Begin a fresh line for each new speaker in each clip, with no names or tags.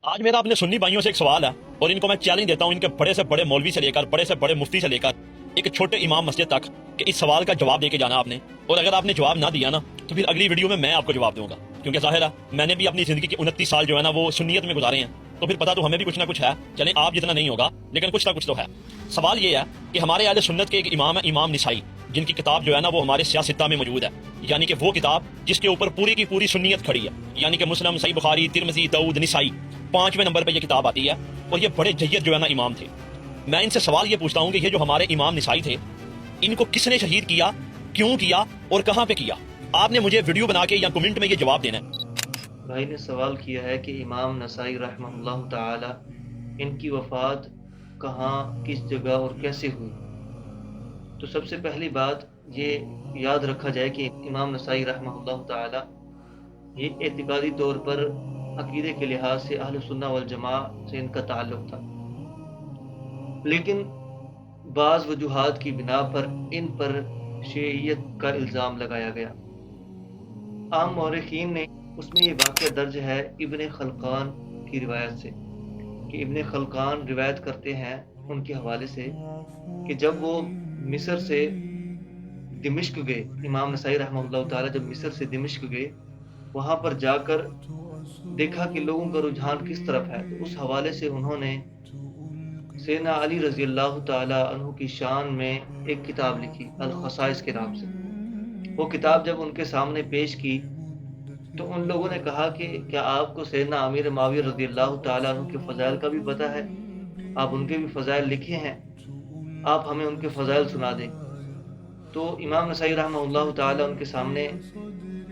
आज मेरा अपने सुन्नी भाइयों से एक सवाल है और इनको मैं चैलेंज देता हूँ, इनके बड़े से बड़े मौलवी से लेकर बड़े से बड़े मुफ्ती से लेकर एक छोटे इमाम मस्जिद तक, कि इस सवाल का जवाब देके जाना आपने। और अगर आपने जवाब ना दिया ना तो फिर अगली वीडियो में मैं आपको जवाब दूंगा, क्योंकि ज़ाहिर है मैंने भी अपनी जिंदगी के 29 साल जो है ना वो सुन्नियत में गुजारे हैं, तो फिर पता तो हमें भी कुछ ना कुछ है। चलें आप जितना नहीं होगा लेकिन कुछ ना कुछ तो है। सवाल ये है कि हमारे अहले सुन्नत के एक इमाम है, इमाम निसाई, जिनकी किताब जो है ना वो हमारे सियासत्ता में मौजूद है, यानी कि वो किताब जिसके ऊपर पूरी की पूरी सुन्नियत खड़ी है, यानी कि मुस्लिम, सही बुखारी, तिरमिज़ी, दाऊद, निसाई, 5वें नंबर पर यह किताब आती है। और ये बड़े जय्यद जो है ना इमाम थे। मैं इनसे सवाल ये पूछता हूँ कि ये जो हमारे इमाम निसाई थे, इनको किसने शहीद किया, क्यों किया और कहाँ पे किया? आपने मुझे वीडियो बना के या कमेंट में ये जवाब देना है।
भाई ने सवाल किया है कि इमाम नसाई रहमहुल्लाह ताला इनकी वफ़ात कहाँ, किस जगह और कैसे हुई। तो सबसे पहली बात ये याद रखा जाए कि इमाम नसाई रहमहुल्लाह ताला ये एतिकादी तौर पर अकीदे के लिहाज से अहले सुन्ना वल जमा से इनका ताल्लुक़ था, लेकिन बाज़ वजूहात की बिना पर इन पर शिय्यत का इल्ज़ाम लगाया गया। आम मौरखीन ने उसमें ये वाक़या दर्ज है इब्ने खलकान की रिवायत से, कि इब्ने खलकान रिवायत करते हैं उनके हवाले से कि जब वो मिस्र से दिमिश्क गए, इमाम नसाई रहमहुल्लाह ताला जब मिस्र से दिमिश्क गए, वहाँ पर जाकर देखा कि लोगों का रुझान किस तरफ है, तो उस हवाले से उन्होंने सैयदना अली रज़ी अल्लाह ताला अन्हु की शान में एक किताब लिखी, अल-ख़साइस के नाम से। वो किताब जब उनके सामने पेश की तो उन लोगों ने कहा कि क्या आपको सैयदना अमीर मुआविया रज़ी अल्लाह ताला अन्हु के फ़ज़ाइल का भी पता है? आप उनके भी फ़ज़ाइल लिखे हैं, आप हमें उनके फ़ज़ाइल सुना दें। तो इमाम नसाई रहमहुल्लाह ताला उनके सामने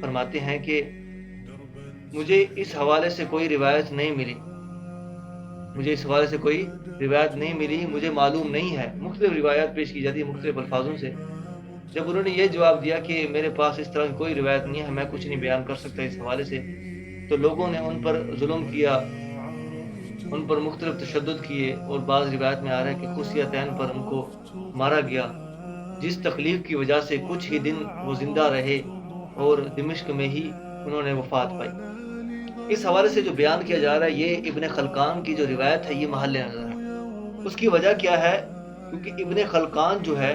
फरमाते हैं कि मुझे इस हवाले से कोई रिवायत नहीं मिली, मुझे मालूम नहीं है। मुख्तलिफ रिवायात पेश की जाती है मुख्तलिफ अल्फाजों से। जब उन्होंने ये जवाब दिया कि मेरे पास इस तरह की कोई रिवायत नहीं है, मैं कुछ नहीं बयान कर सकता इस हवाले से, तो लोगों ने उन पर जुल्म किया, उन पर मुख्तलिफ तशद्दुद किए, और बाज़ रिवायत में आ रहा है कि खुशियतैन पर उनको मारा गया, जिस तकलीफ़ की वजह से कुछ ही दिन वो ज़िंदा रहे और दिमिश्क में ही उन्होंने वफ़ात पाई। इस हवाले से जो बयान किया जा रहा है, ये इब्ने खलकान की जो रिवायत है ये महल नज़र है। उसकी वजह क्या है? क्योंकि इब्ने खलकान जो है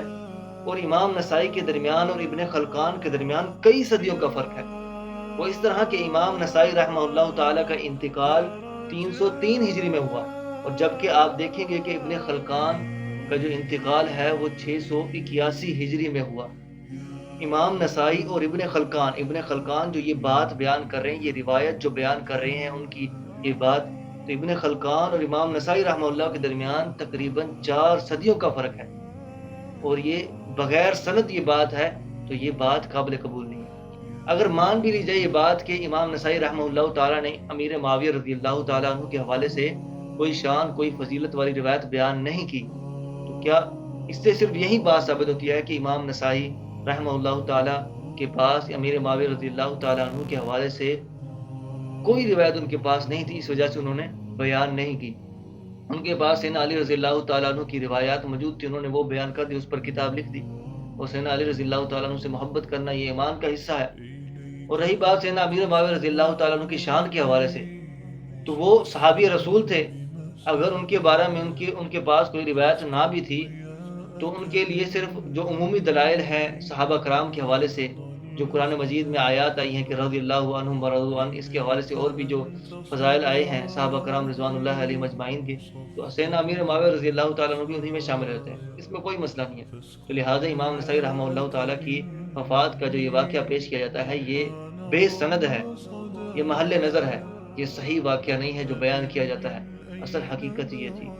और इमाम नसाई के दरमियान और इब्ने खलकान के दरमियान कई सदियों का फ़र्क है। वो इस तरह के इमाम नसाई रहमहुल्लाह ताला का इंतकाल 303 हिजरी में हुआ, और जबकि आप देखेंगे कि इब्ने खलकान का जो इंतकाल है वो 681 हिजरी में हुआ। इमाम नसाई और इब्ने खलकान जो ये बात बयान कर रहे हैं, ये रिवायत जो बयान कर रहे हैं उनकी ये बात, तो इब्ने खलकान और इमाम नसाई रहमहुल्लाह के दरमियान तकरीबन 4 सदियों का फ़र्क है, और ये बगैर सनद ये बात है, तो ये बात काबिल कबूल नहीं है। अगर मान भी ली जाए ये बात कि इमाम नसाई रहमहुल्लाह ताला ने अमीर मुआविया रज़ी अल्लाह ताला अन्हु के हवाले से कोई शान, कोई फजीलत वाली रिवायत बयान नहीं की, तो क्या इससे सिर्फ यही बात साबित होती है कि इमाम नसाई रहमहुल्लाह ताला के पास अमीर मुआविया रज़ी अल्लाह ताला अन्हु के हवाले से कोई रिवायत उनके पास नहीं थी, इस वजह से उन्होंने बयान नहीं की। उनके पास सैयदना अली रज़ी अल्लाह ताला अन्हु की रिवायात मौजूद थी, उन्होंने वो बयान कर दी, उस पर किताब लिख दी। और सैयदना अली रज़ी अल्लाह ताला अन्हु से मोहब्बत करना ये ईमान का हिस्सा है। और रही बात सैयदना अमीर मुआविया रज़ी अल्लाह ताला अन्हु की शान के हवाले से, तो वो सहाबी रसूल थे। अगर उनके बारे में उनके पास कोई रिवायत ना भी थी, तो उनके लिए सिर्फ जो उमूमी दलाइल हैं सहाबा कराम के हवाले से, जो कुरान मजीद में आयात आई हैं कि रज़ियल्लाहु अन्हुम व रज़ू अन, इसके हवाले से और भी जो फ़ज़ाइल आए हैं सहाबा कराम रिज़वानुल्लाहि अलैहिम अजमाइन के, तो सैयदना अमीर मुआविया रज़ी अल्लाह ताला अन्हु भी उन्हीं में शामिल रहते हैं, इसमें कोई मसला नहीं है। तो लिहाजा इमाम नसाई रहमहुल्लाह ताला की वफ़ात का जो ये वाक़या पेश किया जाता है, ये बेसनद है, ये महल नज़र है, ये सही वाक़या नहीं है जो बयान किया जाता है। असल हकीकत ये थी।